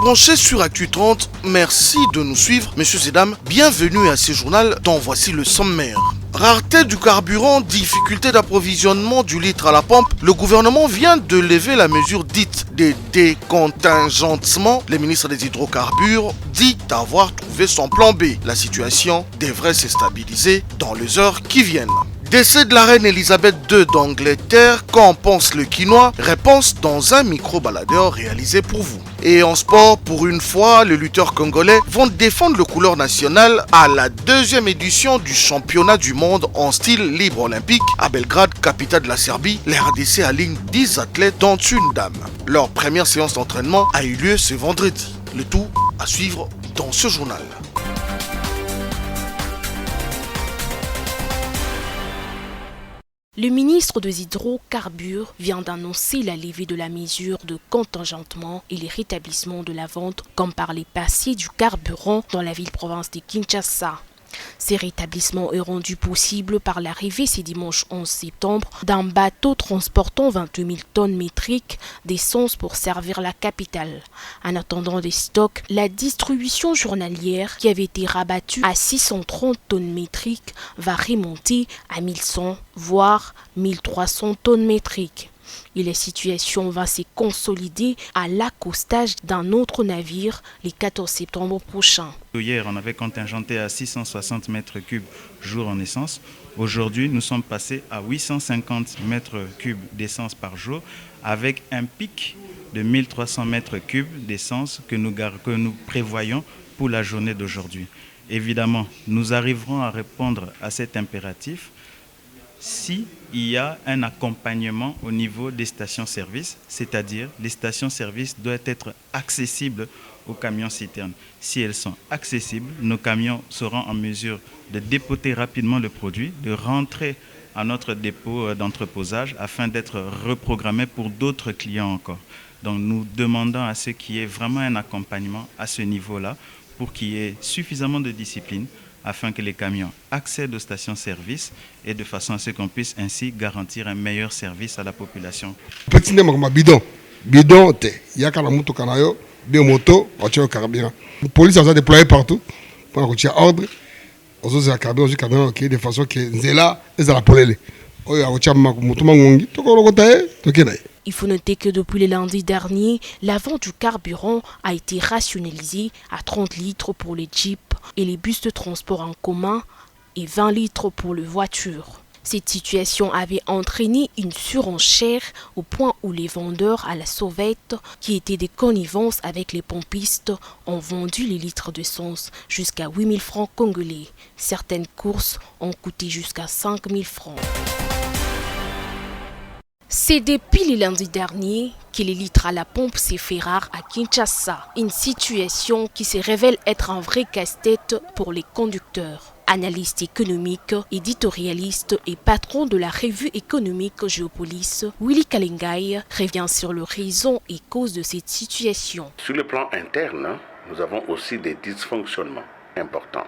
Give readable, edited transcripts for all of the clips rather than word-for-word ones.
branchés sur Actu 30, merci de nous suivre, messieurs et dames. Bienvenue à ce journal dont voici le sommaire. Rareté du carburant, difficulté d'approvisionnement du litre à la pompe, le gouvernement vient de lever la mesure dite des décontingentements. Le ministre des Hydrocarbures dit avoir trouvé son plan B. La situation devrait se stabiliser dans les heures qui viennent. Décès de la reine Elisabeth II d'Angleterre, qu'en pense le quinois? Réponse dans un micro-baladeur réalisé pour vous. Et en sport, pour une fois, les lutteurs congolais vont défendre le couleur national à la deuxième édition du championnat du monde en style libre olympique à Belgrade, capitale de la Serbie. Les RDC aligne 10 athlètes dont une dame. Leur première séance d'entraînement a eu lieu ce vendredi. Le tout à suivre dans ce journal. Le ministre des Hydrocarbures vient d'annoncer la levée de la mesure de contingentement et le rétablissement de la vente comme par les passés du carburant dans la ville-province de Kinshasa. Ces rétablissements est rendu possible par l'arrivée ce dimanche 11 septembre d'un bateau transportant 28 000 tonnes métriques d'essence pour servir la capitale. En attendant des stocks, la distribution journalière qui avait été rabattue à 630 tonnes métriques va remonter à 1100 voire 1300 tonnes métriques. Et la situation va se consolider à l'accostage d'un autre navire le 14 septembre prochain. Hier, on avait contingenté à 660 mètres cubes jour en essence. Aujourd'hui, nous sommes passés à 850 mètres cubes d'essence par jour avec un pic de 1300 mètres cubes d'essence que nous prévoyons pour la journée d'aujourd'hui. Évidemment, nous arriverons à répondre à cet impératif s'il y a un accompagnement au niveau des stations-service, c'est-à-dire les stations-service doivent être accessibles aux camions-citernes. Si elles sont accessibles, nos camions seront en mesure de dépoter rapidement le produit, de rentrer à notre dépôt d'entreposage afin d'être reprogrammés pour d'autres clients encore. Donc nous demandons à ce qu'il y ait vraiment un accompagnement à ce niveau-là pour qu'il y ait suffisamment de discipline afin que les camions accèdent aux stations-service et de façon à ce qu'on puisse ainsi garantir un meilleur service à la population. Petit bidon, bidon, il y a quand même canayo, deux motos, voiture carburant. La police a déployé partout pour qu'il y ait ordre. Aux autres carburant, aussi carburant, de façon que Zela est à la police. Il faut noter que depuis le lundi dernier, la vente du carburant a été rationalisée à 30 litres pour les jeeps et les bus de transport en commun et 20 litres pour les voitures. Cette situation avait entraîné une surenchère au point où les vendeurs à la sauvette, qui étaient des connivences avec les pompistes, ont vendu les litres d'essence jusqu'à 8 000 francs congolais. Certaines courses ont coûté jusqu'à 5 000 francs. C'est depuis le lundi dernier que les litres à la pompe s'est fait rare à Kinshasa, une situation qui se révèle être un vrai casse-tête pour les conducteurs. Analyste économique, éditorialiste et patron de la revue économique Géopolis, Willy Kalengai revient sur les raisons et causes de cette situation. Sur le plan interne, nous avons aussi des dysfonctionnements importants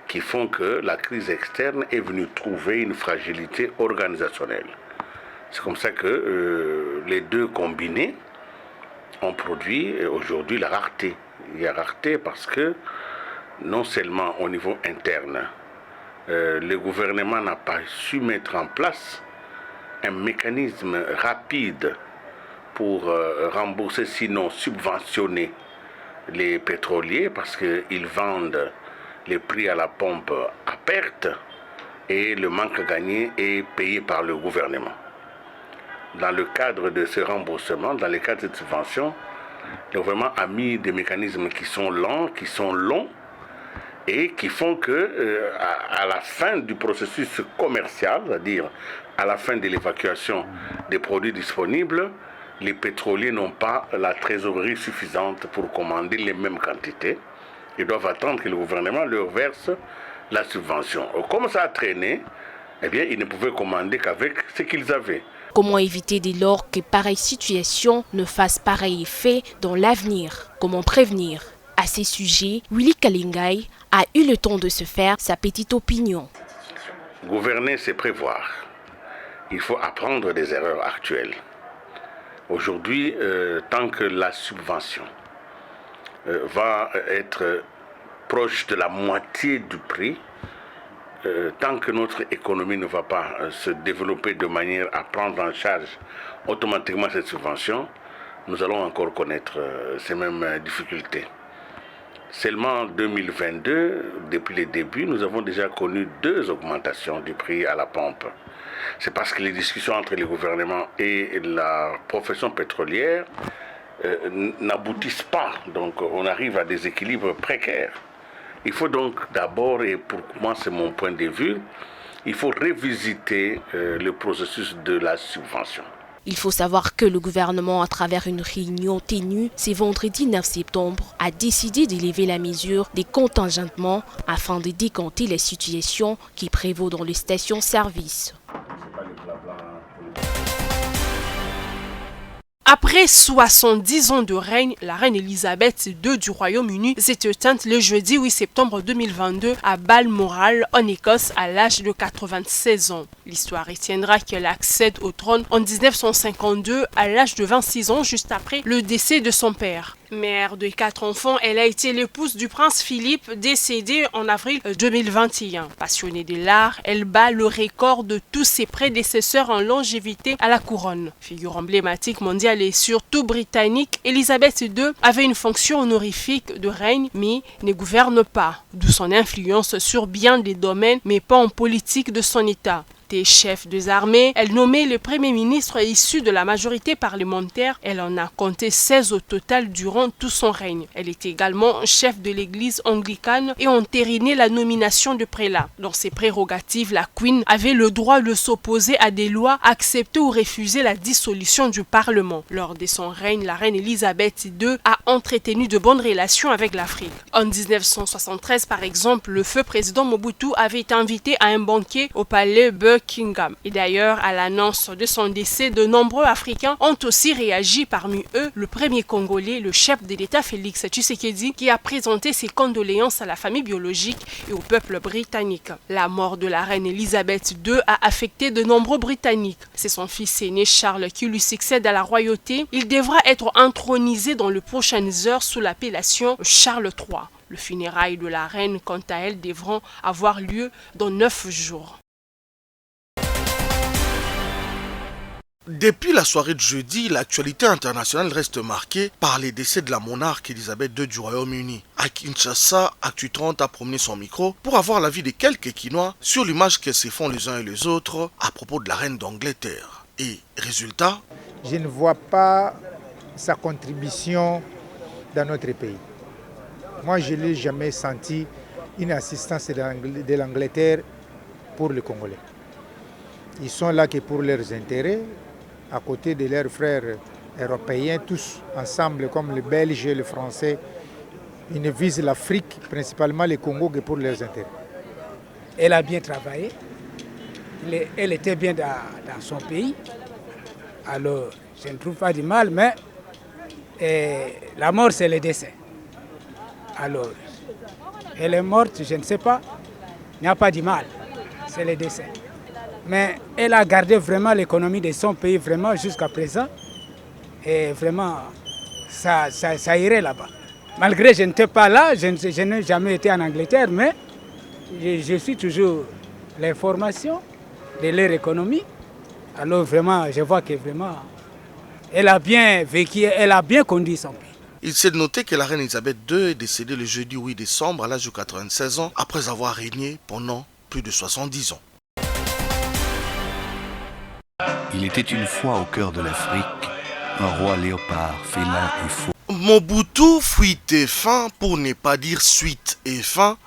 qui font que la crise externe est venue trouver une fragilité organisationnelle. C'est comme ça que les deux combinés ont produit aujourd'hui la rareté. Il y a rareté parce que non seulement au niveau interne, le gouvernement n'a pas su mettre en place un mécanisme rapide pour rembourser, sinon subventionner les pétroliers parce qu'ils vendent les prix à la pompe à perte et le manque à gagner est payé par le gouvernement. Dans le cadre de ce remboursement, dans le cadre de cette subvention, le gouvernement a mis des mécanismes qui sont lents, qui sont longs et qui font que à la fin du processus commercial, c'est-à-dire à la fin de l'évacuation des produits disponibles, les pétroliers n'ont pas la trésorerie suffisante pour commander les mêmes quantités. Ils doivent attendre que le gouvernement leur verse la subvention. Comme ça a traîné, eh bien, ils ne pouvaient commander qu'avec ce qu'ils avaient. Comment éviter dès lors que pareille situation ne fasse pareil effet dans l'avenir? Comment prévenir? À ces sujets, Willy Kalengai a eu le temps de se faire sa petite opinion. Gouverner, c'est prévoir. Il faut apprendre des erreurs actuelles. Aujourd'hui, tant que la subvention va être proche de la moitié du prix. Tant que notre économie ne va pas se développer de manière à prendre en charge automatiquement cette subvention, nous allons encore connaître ces mêmes difficultés. Seulement en 2022, depuis les débuts, nous avons déjà connu 2 augmentations du prix à la pompe. C'est parce que les discussions entre les gouvernements et la profession pétrolière n'aboutissent pas. Donc on arrive à des équilibres précaires. Il faut donc d'abord, et pour moi c'est mon point de vue, il faut revisiter le processus de la subvention. Il faut savoir que le gouvernement, à travers une réunion tenue ce vendredi 9 septembre, a décidé d'élever la mesure des contingentements afin de décanter les situations qui prévaut dans les stations-service. Après 70 ans de règne, la reine Elisabeth II du Royaume-Uni s'est éteinte le jeudi 8 septembre 2022 à Balmoral, en Écosse, à l'âge de 96 ans. L'histoire retiendra qu'elle accède au trône en 1952 à l'âge de 26 ans, juste après le décès de son père. Mère de 4 enfants, elle a été l'épouse du prince Philippe, décédé en avril 2021. Passionnée de l'art, elle bat le record de tous ses prédécesseurs en longévité à la couronne. Figure emblématique mondiale et surtout britannique, Elisabeth II avait une fonction honorifique de reine, mais ne gouverne pas, d'où son influence sur bien des domaines, mais pas en politique de son État. Chef des armées, elle nommait le premier ministre issu de la majorité parlementaire. Elle en a compté 16 au total durant tout son règne. Elle était également chef de l'église anglicane et entérinait la nomination de prélats. Dans ses prérogatives, la Queen avait le droit de s'opposer à des lois, accepter ou refuser la dissolution du Parlement. Lors de son règne, la reine Elisabeth II a entretenu de bonnes relations avec l'Afrique. En 1973, par exemple, le feu président Mobutu avait été invité à un banquet au palais Buckingham. Et d'ailleurs, à l'annonce de son décès, de nombreux Africains ont aussi réagi, parmi eux le premier Congolais, le chef de l'État Félix Tshisekedi, qui a présenté ses condoléances à la famille biologique et au peuple britannique. La mort de la reine Elisabeth II a affecté de nombreux Britanniques. C'est son fils aîné Charles qui lui succède à la royauté. Il devra être intronisé dans les prochaines heures sous l'appellation Charles III. Le funérailles de la reine, quant à elle, devront avoir lieu dans 9 jours. Depuis la soirée de jeudi, l'actualité internationale reste marquée par les décès de la monarque Elisabeth II du Royaume-Uni. À Kinshasa, Actu 30 a promené son micro pour avoir l'avis de quelques Quinois sur l'image que se font les uns et les autres à propos de la reine d'Angleterre. Et résultat, je ne vois pas sa contribution dans notre pays. Moi, je n'ai jamais senti une assistance de l'Angleterre pour les Congolais. Ils sont là que pour leurs intérêts, à côté de leurs frères européens, tous ensemble, comme les Belges et les Français. Ils ne visent l'Afrique, principalement les Congos, que pour leurs intérêts. Elle a bien travaillé. Elle était bien dans son pays. Alors, je ne trouve pas du mal, mais la mort, c'est le décès. Alors, elle est morte, je ne sais pas. Il n'y a pas de mal. C'est le décès. Mais elle a gardé vraiment l'économie de son pays, vraiment jusqu'à présent. Et vraiment, ça irait là-bas. Malgré que je n'étais pas là, je n'ai jamais été en Angleterre, mais je suis toujours l'information de leur économie. Alors vraiment, je vois que vraiment, elle a bien vécu, elle a bien conduit son pays. Il s'est noté que la reine Elisabeth II est décédée le jeudi 8 décembre à l'âge de 96 ans, après avoir régné pendant plus de 70 ans. Il était une fois au cœur de l'Afrique, un roi léopard, félin et faux. Mobutu, fuite et fin, pour ne pas dire suite et fin,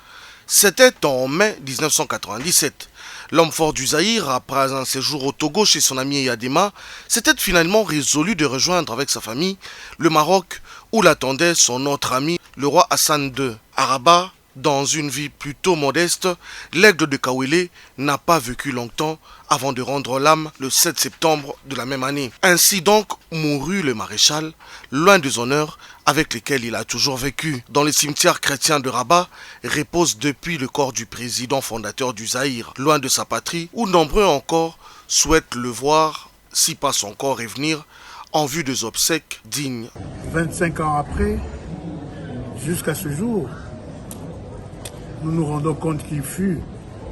c'était en mai 1997. L'homme fort du Zaïre, après un séjour au Togo chez son ami Yadema, s'était finalement résolu de rejoindre avec sa famille le Maroc, où l'attendait son autre ami, le roi Hassan II. À Rabat, dans une vie plutôt modeste, l'aigle de Kawele n'a pas vécu longtemps avant de rendre l'âme le 7 septembre de la même année. Ainsi donc mourut le maréchal, loin des honneurs avec lesquels il a toujours vécu. Dans les cimetières chrétiens de Rabat repose depuis le corps du président fondateur du Zaïre, loin de sa patrie, où nombreux encore souhaitent le voir, si pas son corps revenir, en vue des obsèques dignes. 25 ans après, Jusqu'à ce jour, nous nous rendons compte qu'il fut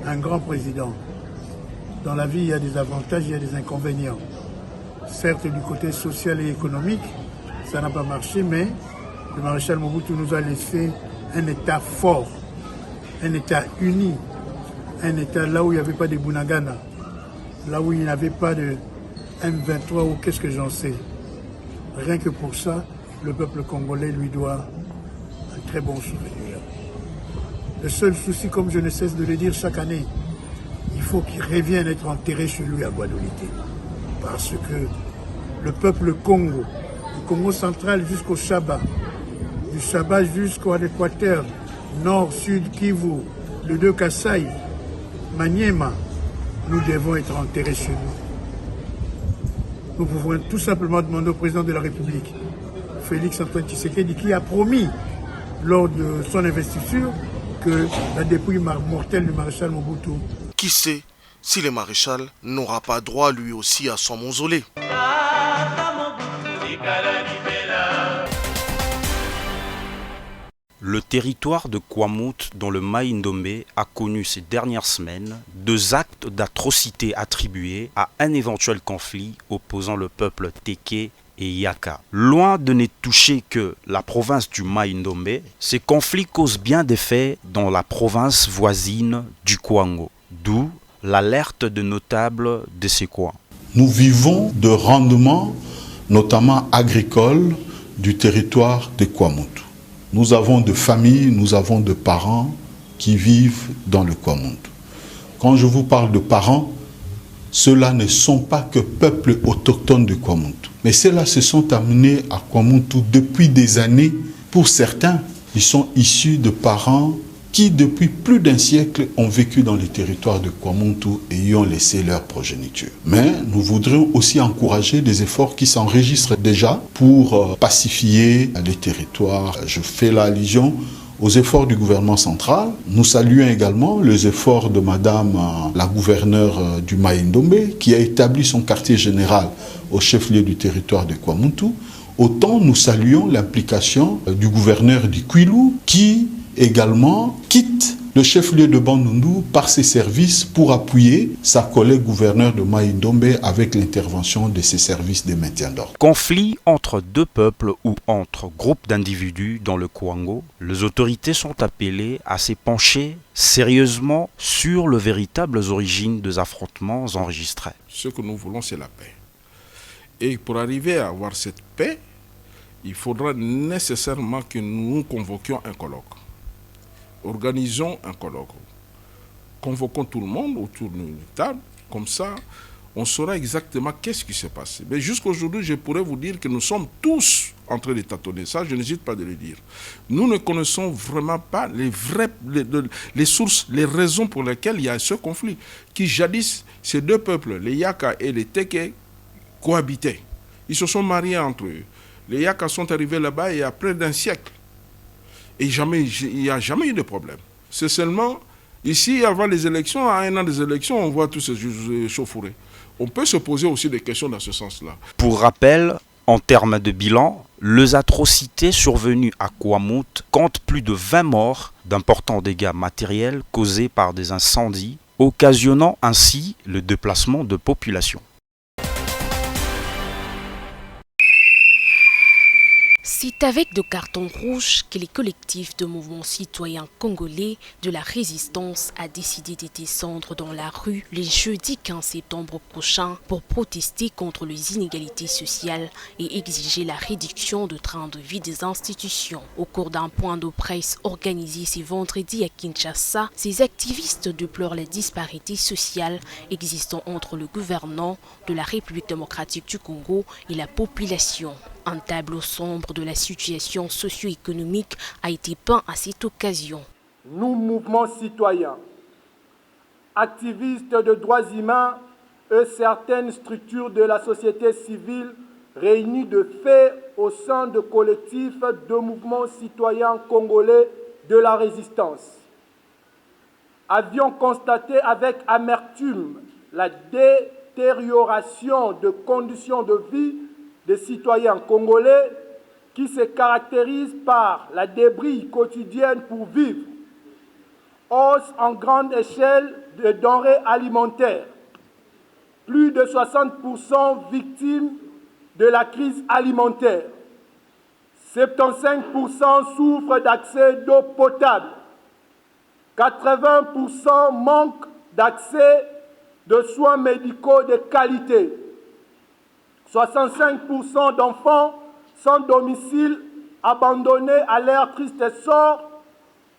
un grand président. Dans la vie, il y a des avantages, il y a des inconvénients. Certes, du côté social et économique, ça n'a pas marché, mais le maréchal Mobutu nous a laissé un État fort, un État uni, un État là où il n'y avait pas de Bunagana, là où il n'y avait pas de M23 ou qu'est-ce que j'en sais. Rien que pour ça, le peuple congolais lui doit un très bon souvenir. Le seul souci, comme je ne cesse de le dire chaque année, il faut qu'il revienne être enterré chez lui à Guadeloupe. Parce que le peuple Congo, du Congo central jusqu'au Chaba, du Chaba jusqu'au Équateur, Nord, Sud, Kivu, le deux Kasaï, Maniema, nous devons être enterrés chez nous. Nous pouvons tout simplement demander au président de la République, Félix Antoine Tshisekedi, qui a promis lors de son investiture que la dépouille mortelle du maréchal Mobutu. Qui sait si le maréchal n'aura pas droit lui aussi à son mausolée. Le territoire de Kwamouth dans le Mai-Ndombe a connu ces dernières semaines 2 actes d'atrocité attribués à un éventuel conflit opposant le peuple Teke et Yaka. Loin de ne toucher que la province du Mai-Ndombe, ces conflits causent bien des faits dans la province voisine du Kwango, d'où l'alerte de notables de ces coins. Nous vivons de rendements, notamment agricoles, du territoire de Kwamouth. Nous avons de familles, nous avons de parents qui vivent dans le Kwamouth. Quand je vous parle de parents, ceux-là ne sont pas que peuples autochtones de Kwamouth. Mais ceux-là se sont amenés à Kwamouth depuis des années. Pour certains, ils sont issus de parents qui, depuis plus d'un siècle, ont vécu dans les territoires de Kwamouth et y ont laissé leur progéniture. Mais nous voudrions aussi encourager des efforts qui s'enregistrent déjà pour pacifier les territoires. Je fais l'allusion aux efforts du gouvernement central. Nous saluons également les efforts de Madame la gouverneure du Mai-Ndombe qui a établi son quartier général au chef-lieu du territoire de Kwamouth. Autant nous saluons l'implication du gouverneur du Kwilu qui également quitte le chef-lieu de Bandundu par ses services pour appuyer sa collègue gouverneur de Mai-Ndombe avec l'intervention de ses services de maintien d'ordre. Conflit entre 2 peuples ou entre groupes d'individus dans le Kwango, les autorités sont appelées à se pencher sérieusement sur les véritables origines des affrontements enregistrés. Ce que nous voulons, c'est la paix. Et pour arriver à avoir cette paix, il faudra nécessairement que nous convoquions un colloque. Organisons un colloque. Convoquons tout le monde autour d'une table. Comme ça, on saura exactement qu'est-ce qui s'est passé. Mais jusqu'à aujourd'hui, je pourrais vous dire que nous sommes tous en train de tâtonner. Ça, je n'hésite pas de le dire. Nous ne connaissons vraiment pas les sources, les raisons pour lesquelles il y a ce conflit. Qui jadis, ces 2 peuples, les Yaka et les Teke, cohabitaient. Ils se sont mariés entre eux. Les Yaka sont arrivés là-bas il y a près d'un siècle. Et il n'y a jamais eu de problème. C'est seulement, ici, avant les élections, à 1 an des élections, on voit tous ces chauffourés. On peut se poser aussi des questions dans ce sens-là. Pour rappel, en termes de bilan, les atrocités survenues à Kwamouth comptent plus de 20 morts, d'importants dégâts matériels causés par des incendies, occasionnant ainsi le déplacement de population. C'est avec de cartons rouges que les collectifs de mouvements citoyens congolais de la résistance a décidé de descendre dans la rue le jeudi 15 septembre prochain pour protester contre les inégalités sociales et exiger la réduction de train de vie des institutions. Au cours d'un point de presse organisé ce vendredi à Kinshasa, ces activistes déplorent la disparité sociale existant entre le gouvernement de la République démocratique du Congo et la population. Un tableau sombre de la situation socio-économique a été peint à cette occasion. Nous, mouvements citoyens, activistes de droits humains et certaines structures de la société civile réunies de fait au sein de collectifs de mouvements citoyens congolais de la résistance, avions constaté avec amertume la détérioration de conditions de vie des citoyens congolais qui se caractérise par la débris quotidienne pour vivre, hausse en grande échelle de denrées alimentaires, plus de 60% victimes de la crise alimentaire, 75% souffrent d'accès d'eau potable, 80% manquent d'accès de soins médicaux de qualité, 65% d'enfants sans domicile abandonnés à leur triste sort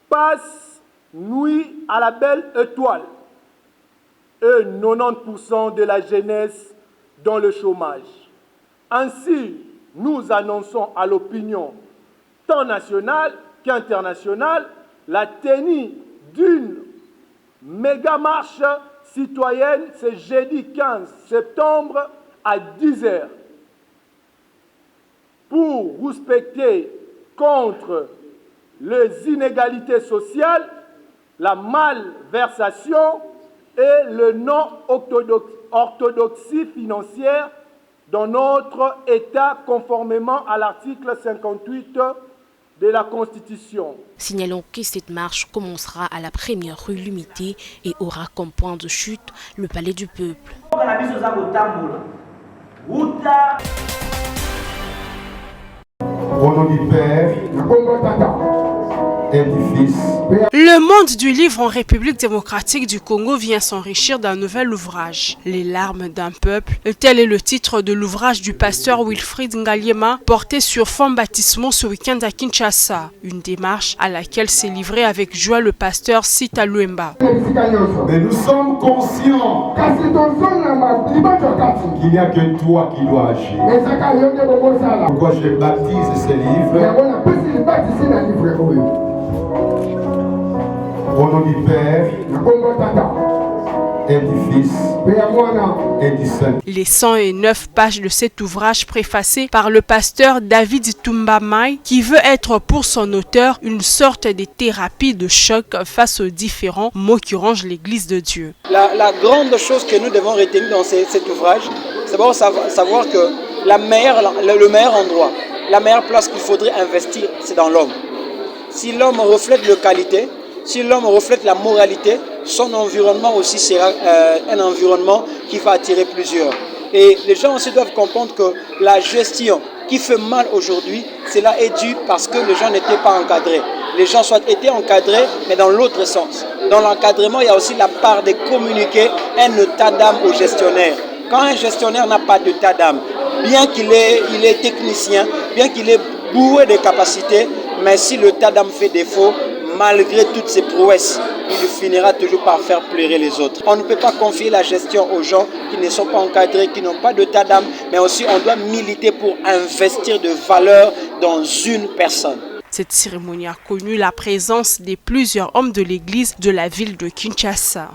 passent nuit à la belle étoile et 90% de la jeunesse dans le chômage. Ainsi, nous annonçons à l'opinion tant nationale qu'internationale la tenue d'une méga marche citoyenne ce jeudi 15 septembre à 10h pour respecter contre les inégalités sociales, la malversation et le non-orthodoxie financière dans notre État conformément à l'article 58 de la Constitution. Signalons que cette marche commencera à la première rue L'Unité et aura comme point de chute le Palais du Peuple. Au nom du Père et du Fils. Le monde du livre en République démocratique du Congo vient s'enrichir d'un nouvel ouvrage, Les larmes d'un peuple. Tel est le titre de l'ouvrage du pasteur Wilfried Ngaliema, porté sur fond baptismaux ce week-end à Kinshasa. Une démarche à laquelle s'est livré avec joie le pasteur Sita Luemba. Mais nous sommes conscients qu'il n'y a que toi qui dois agir. Pourquoi je baptise ces livres? Au nom du Père et du Fils et du Saint. Les 109 pages de cet ouvrage préfacé par le pasteur David Tumbamai, qui veut être pour son auteur une sorte de thérapie de choc face aux différents mots qui rongent l'Église de Dieu. La grande chose que nous devons retenir dans cet ouvrage, c'est d'abord savoir que le meilleur endroit, la meilleure place qu'il faudrait investir, c'est dans l'homme. Si l'homme reflète la qualité, si l'homme reflète la moralité, son environnement aussi sera un environnement qui va attirer plusieurs. Et les gens aussi doivent comprendre que la gestion qui fait mal aujourd'hui, cela est dû parce que les gens n'étaient pas encadrés. Les gens étaient encadrés, mais dans l'autre sens. Dans l'encadrement, il y a aussi la part de communiquer un état d'âme au gestionnaire. Quand un gestionnaire n'a pas d'état d'âme, bien qu'il est technicien, bien qu'il est bourré de capacités, mais si l'état d'âme fait défaut, malgré toutes ses prouesses, il finira toujours par faire pleurer les autres. On ne peut pas confier la gestion aux gens qui ne sont pas encadrés, qui n'ont pas d'état d'âme, mais aussi on doit militer pour investir de valeur dans une personne. Cette cérémonie a connu la présence de plusieurs hommes de l'église de la ville de Kinshasa.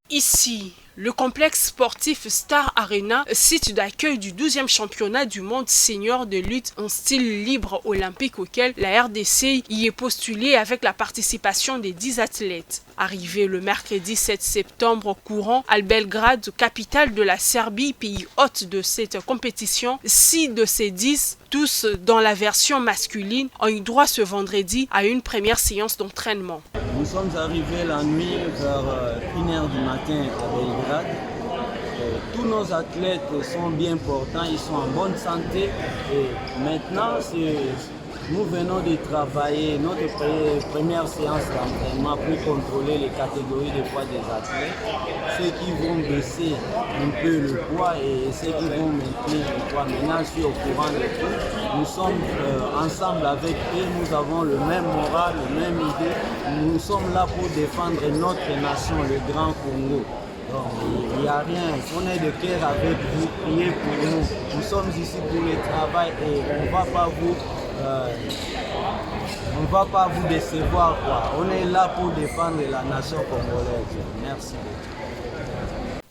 Ici, le complexe sportif Star Arena, site d'accueil du 12e championnat du monde senior de lutte en style libre olympique auquel la RDC y est postulée avec la participation des 10 athlètes. Arrivé le mercredi 7 septembre courant à Belgrade, capitale de la Serbie, pays hôte de cette compétition, 6 de ces 10, tous dans la version masculine, ont eu droit ce vendredi à une première séance d'entraînement. Nous sommes arrivés la nuit vers 1h du matin à Belgrade. Tous nos athlètes sont bien portants, ils sont en bonne santé et maintenant nous venons de travailler notre première séance d'entraînement pour contrôler les catégories de poids des athlètes, ceux qui vont baisser un peu le poids et ceux qui vont maintenir le poids. Maintenant, je suis au courant de tout. Nous sommes ensemble avec eux, nous avons le même moral, la même idée. Nous sommes là pour défendre notre nation, le Grand Congo. Donc, il n'y a rien, on est de cœur avec vous, priez pour nous. Nous sommes ici pour le travail et on ne va pas vous décevoir, quoi. On est là pour défendre la nation congolaise. Merci.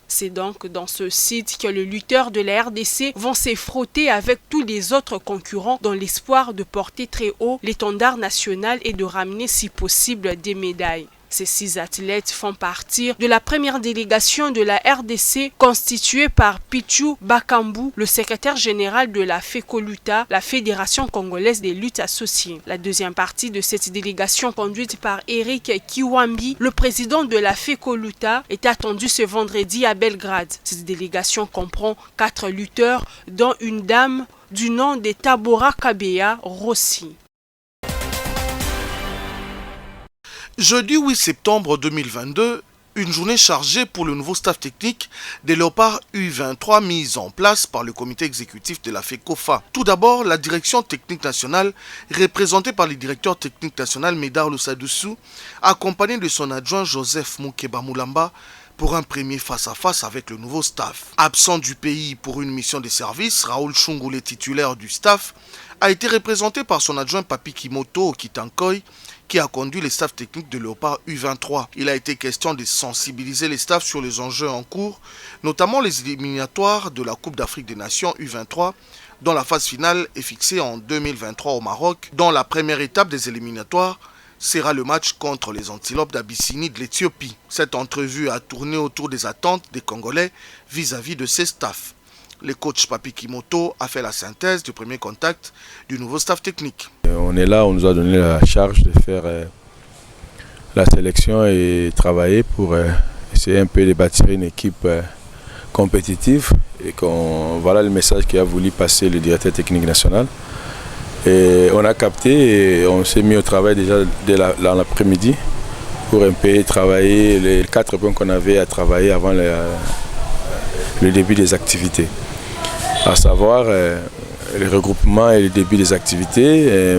C'est donc dans ce site que les lutteurs de la RDC vont se frotter avec tous les autres concurrents dans l'espoir de porter très haut l'étendard national et de ramener si possible des médailles. Ces 6 athlètes font partie de la première délégation de la RDC constituée par Pichu Bakambu, le secrétaire général de la FECOLUTA, la Fédération congolaise des luttes associées. La deuxième partie de cette délégation conduite par Eric Kiwambi, le président de la FECOLUTA, est attendue ce vendredi à Belgrade. Cette délégation comprend 4 lutteurs, dont une dame du nom de Tabora Kabeya Rossi. Jeudi 8 septembre 2022, une journée chargée pour le nouveau staff technique des Léopards U23 mis en place par le comité exécutif de la FECOFA. Tout d'abord, la direction technique nationale, représentée par le directeur technique national Médard Lussadoussou, accompagné de son adjoint Joseph Moukeba Moulamba, pour un premier face-à-face avec le nouveau staff. Absent du pays pour une mission de service, Raoul Chungoulé, titulaire du staff, a été représenté par son adjoint Papi Kimoto Kitankoy, qui a conduit les staffs techniques de Léopard U23. Il a été question de sensibiliser les staffs sur les enjeux en cours, notamment les éliminatoires de la Coupe d'Afrique des Nations U23, dont la phase finale est fixée en 2023 au Maroc, dont la première étape des éliminatoires sera le match contre les Antilopes d'Abyssinie de l'Éthiopie. Cette entrevue a tourné autour des attentes des Congolais vis-à-vis de ces staffs. Le coach Papi Kimoto a fait la synthèse du premier contact du nouveau staff technique. On est là, on nous a donné la charge de faire la sélection et travailler pour essayer un peu de bâtir une équipe compétitive. Et voilà le message qu'a voulu passer le directeur technique national. Et on a capté et on s'est mis au travail déjà dès l'après-midi pour un peu travailler les 4 points qu'on avait à travailler avant le début des activités. À savoir le regroupement et le début des activités,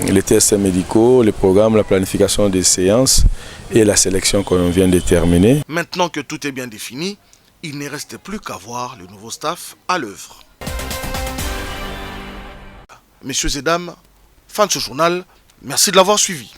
les tests médicaux, le programme, la planification des séances et la sélection qu'on vient de terminer. Maintenant que tout est bien défini, il ne reste plus qu'à voir le nouveau staff à l'œuvre. Messieurs et dames, fin de ce journal, merci de l'avoir suivi.